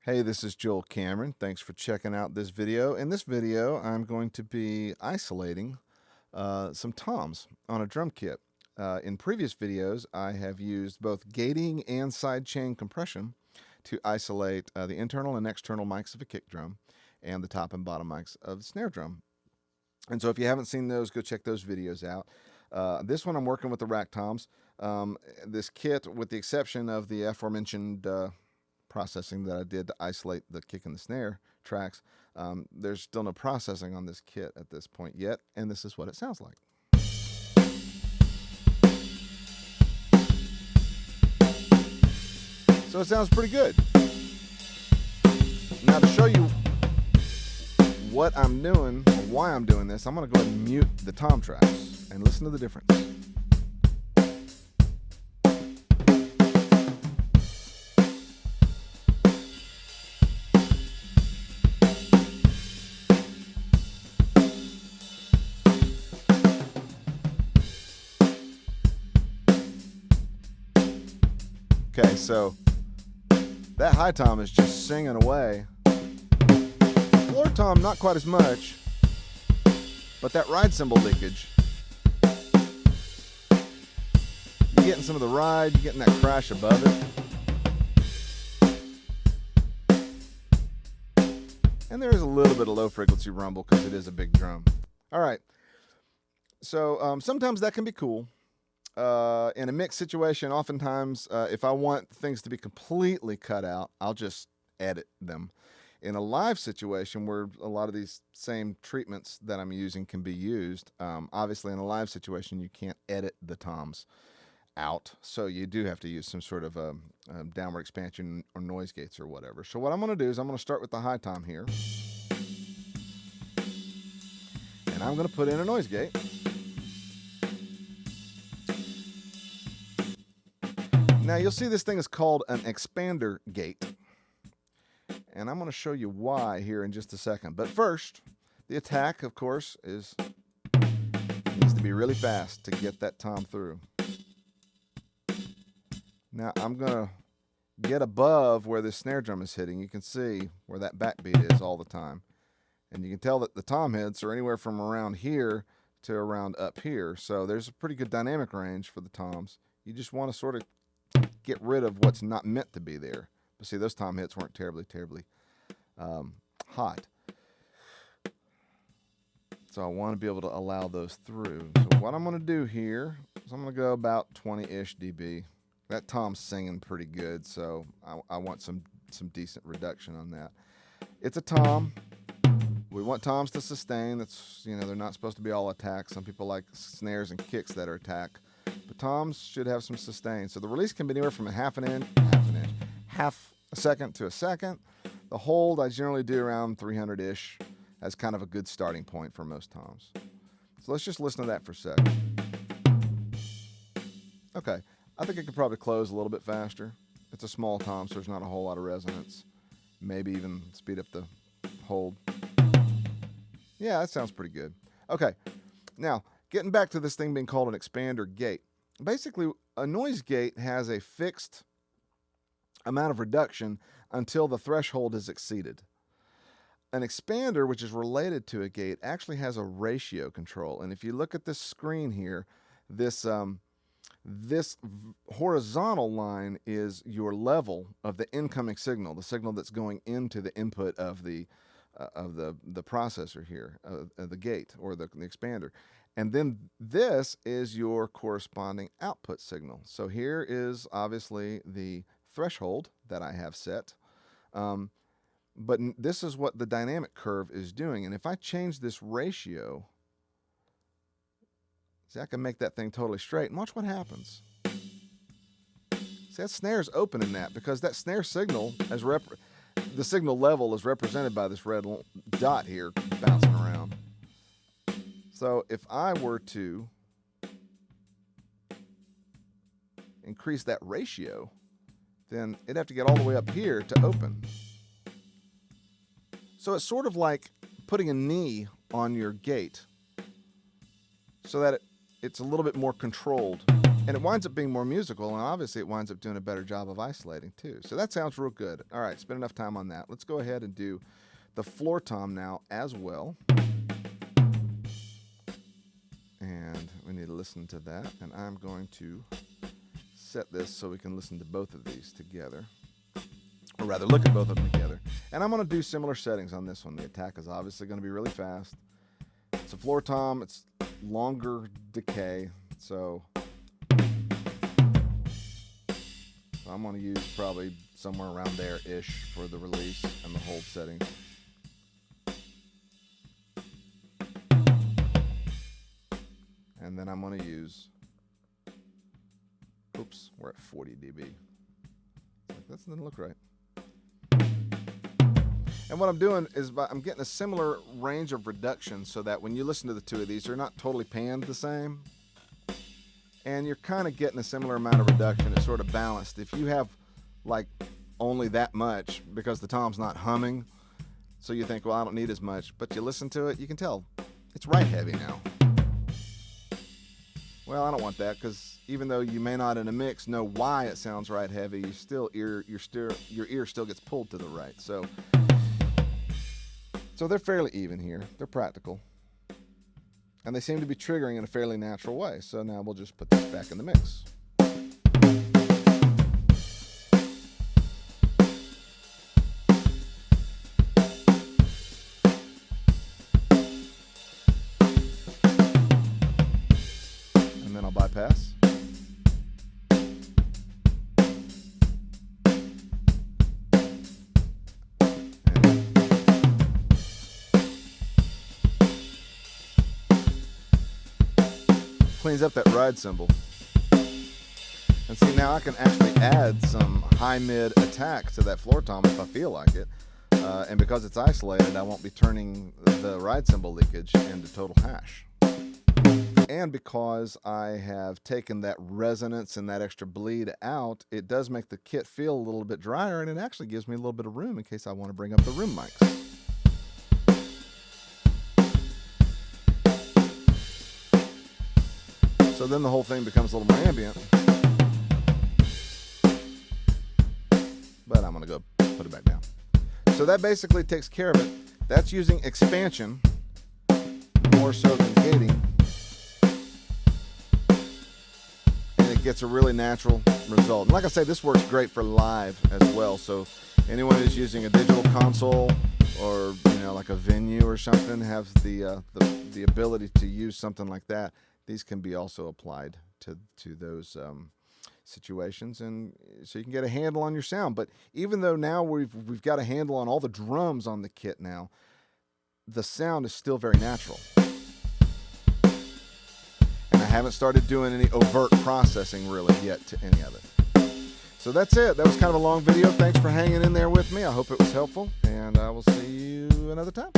Hey, this is Joel Cameron. Thanks for checking out this video. In this video, I'm going to be isolating some toms on a drum kit. In previous videos, I have used both gating and sidechain compression to isolate the internal and external mics of a kick drum and the top and bottom mics of the snare drum. And so if you haven't seen those, go check those videos out. This one I'm working with the rack toms. This kit, with the exception of the aforementioned processing that I did to isolate the kick and the snare tracks, there's still no processing on this kit at this point yet, and this is what it sounds like. So it sounds pretty good. Now, to show you what I'm doing, or why I'm doing this, I'm going to go ahead and mute the tom tracks and listen to the difference. Okay, so that high tom is just singing away. Floor tom, not quite as much, but that ride cymbal leakage, you're getting some of the ride, you're getting that crash above it. And there is a little bit of low frequency rumble because it is a big drum. All right, so sometimes that can be cool. In a mixed situation, oftentimes, if I want things to be completely cut out, I'll just edit them. In a live situation where a lot of these same treatments that I'm using can be used, obviously in a live situation, you can't edit the toms out. So you do have to use some sort of downward expansion or noise gates or whatever. So what I'm going to do is I'm going to start with the high tom here. And I'm going to put in a noise gate. Now you'll see this thing is called an expander gate, and I'm going to show you why here in just a second. But first, the attack, of course, needs to be really fast to get that tom through. Now I'm going to get above where this snare drum is hitting. You can see where that backbeat is all the time, and you can tell that the tom heads are anywhere from around here to around up here. So there's a pretty good dynamic range for the toms. You just want to sort of get rid of what's not meant to be there. But see, those tom hits weren't terribly hot. So I want to be able to allow those through. So what I'm going to do here is I'm going to go about 20-ish dB. That tom's singing pretty good, so I want some decent reduction on that. It's a tom. We want toms to sustain. That's, they're not supposed to be all attack. Some people like snares and kicks that are attack. But toms should have some sustain. So the release can be anywhere from half a second to a second. The hold I generally do around 300-ish as kind of a good starting point for most toms. So let's just listen to that for a second. Okay, I think it could probably close a little bit faster. It's a small tom, so there's not a whole lot of resonance. Maybe even speed up the hold. Yeah, that sounds pretty good. Okay, now getting back to this thing being called an expander gate. Basically, a noise gate has a fixed amount of reduction until the threshold is exceeded. An expander, which is related to a gate, actually has a ratio control. And if you look at this screen here, this horizontal line is your level of the incoming signal, the signal that's going into the input of the processor here, the gate or the expander. And then this is your corresponding output signal. So here is obviously the threshold that I have set. But this is what the dynamic curve is doing. And if I change this ratio, see, I can make that thing totally straight. And watch what happens. See, that snare's opening that because that snare signal, the signal level is represented by this red dot here bouncing around. So if I were to increase that ratio, then it'd have to get all the way up here to open. So it's sort of like putting a knee on your gate so that it's a little bit more controlled. And it winds up being more musical, and obviously it winds up doing a better job of isolating too. So that sounds real good. All right, spend enough time on that. Let's go ahead and do the floor tom now as well. And we need to listen to that. And I'm going to set this so we can listen to both of these together. Or rather, look at both of them together. And I'm going to do similar settings on this one. The attack is obviously going to be really fast. It's a floor tom. It's longer decay. So I'm going to use probably somewhere around there-ish for the release and the hold setting. And then I'm going to use, oops, we're at 40 dB. That doesn't look right. And what I'm doing is I'm getting a similar range of reduction so that when you listen to the two of these, they're not totally panned the same. And you're kind of getting a similar amount of reduction. It's sort of balanced. If you have like only that much because the tom's not humming, so you think, well, I don't need as much, but you listen to it, you can tell it's right heavy now. Well, I don't want that, because even though you may not in a mix know why it sounds right heavy, your ear still gets pulled to the right. So they're fairly even here. They're practical. And they seem to be triggering in a fairly natural way. So now we'll just put this back in the mix. And then I'll bypass. Cleans up that ride cymbal. And see, now I can actually add some high-mid attack to that floor tom if I feel like it. And because it's isolated, I won't be turning the ride cymbal leakage into total hash. And because I have taken that resonance and that extra bleed out, it does make the kit feel a little bit drier, and it actually gives me a little bit of room in case I want to bring up the room mics. So then the whole thing becomes a little more ambient. But I'm going to go put it back down. So that basically takes care of it. That's using expansion more so than gating. And it gets a really natural result. And like I say, this works great for live as well. So anyone who's using a digital console or like a venue or something has the ability to use something like that. These can be also applied to those situations, and so you can get a handle on your sound. But even though now we've got a handle on all the drums on the kit now, the sound is still very natural. And I haven't started doing any overt processing really yet to any of it. So that's it. That was kind of a long video. Thanks for hanging in there with me. I hope it was helpful, and I will see you another time.